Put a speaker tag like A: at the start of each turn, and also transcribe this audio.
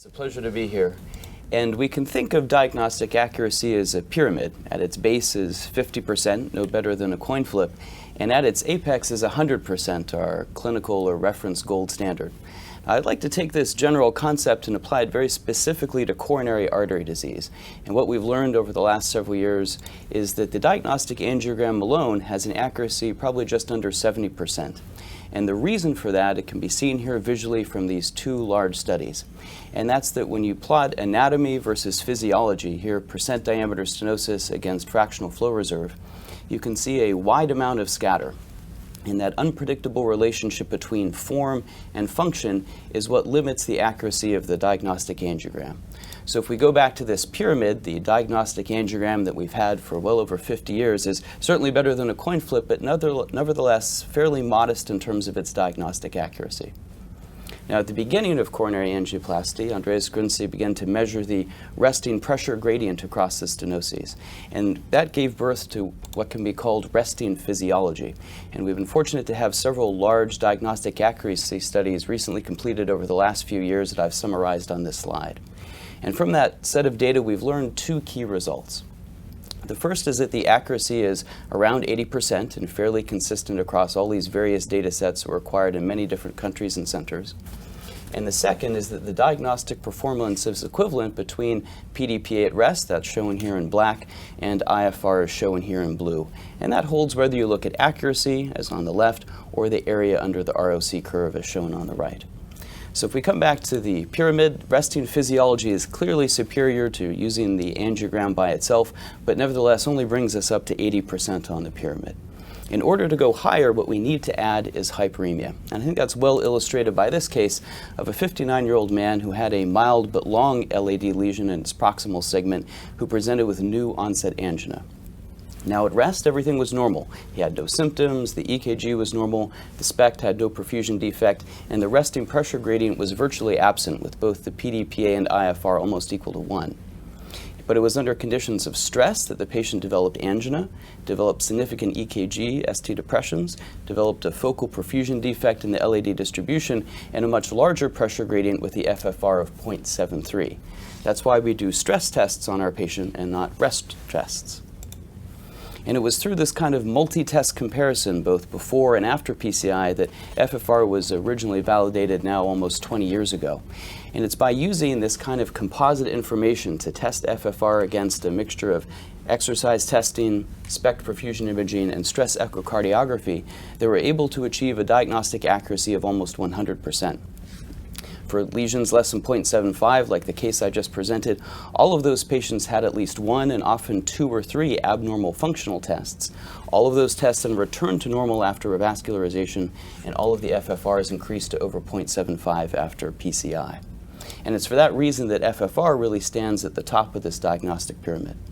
A: It's a pleasure to be here. And we can think of diagnostic accuracy as a pyramid. At its base is 50%, no better than a coin flip, and at its apex is 100%, our clinical or reference gold standard. I'd like to take this general concept and apply it very specifically to coronary artery disease. And what we've learned over the last several years is that the diagnostic angiogram alone has an accuracy probably just under 70%. And the reason for that, it can be seen here visually from these two large studies. And that's that when you plot anatomy versus physiology, here percent diameter stenosis against fractional flow reserve, you can see a wide amount of scatter. And that unpredictable relationship between form and function is what limits the accuracy of the diagnostic angiogram. So if we go back to this pyramid, the diagnostic angiogram that we've had for well over 50 years is certainly better than a coin flip, but nevertheless fairly modest in terms of its diagnostic accuracy. Now, at the beginning of coronary angioplasty, Andreas Grunze began to measure the resting pressure gradient across the stenoses. And that gave birth to what can be called resting physiology. And we've been fortunate to have several large diagnostic accuracy studies recently completed over the last few years that I've summarized on this slide. And from that set of data, we've learned two key results. The first is that the accuracy is around 80% and fairly consistent across all these various data sets that were acquired in many different countries and centers. And the second is that the diagnostic performance is equivalent between PDPA at rest, that's shown here in black, and IFR is shown here in blue. And that holds whether you look at accuracy, as on the left, or the area under the ROC curve, as shown on the right. So if we come back to the pyramid, resting physiology is clearly superior to using the angiogram by itself, but nevertheless only brings us up to 80% on the pyramid. In order to go higher, what we need to add is hyperemia. And I think that's well illustrated by this case of a 59-year-old man who had a mild but long LAD lesion in its proximal segment who presented with new onset angina. Now at rest, everything was normal. He had no symptoms, the EKG was normal, the SPECT had no perfusion defect, and the resting pressure gradient was virtually absent, with both the PDPA and IFR almost equal to 1. But it was under conditions of stress that the patient developed angina, developed significant EKG, ST depressions, developed a focal perfusion defect in the LAD distribution, and a much larger pressure gradient with the FFR of 0.73. That's why we do stress tests on our patient and not rest tests. And it was through this kind of multi-test comparison, both before and after PCI, that FFR was originally validated now almost 20 years ago. And it's by using this kind of composite information to test FFR against a mixture of exercise testing, SPECT perfusion imaging, and stress echocardiography that we're able to achieve a diagnostic accuracy of almost 100%. For lesions less than 0.75, like the case I just presented, all of those patients had at least one and often two or three abnormal functional tests. All of those tests then returned to normal after revascularization, and all of the FFRs increased to over 0.75 after PCI. And it's for that reason that FFR really stands at the top of this diagnostic pyramid.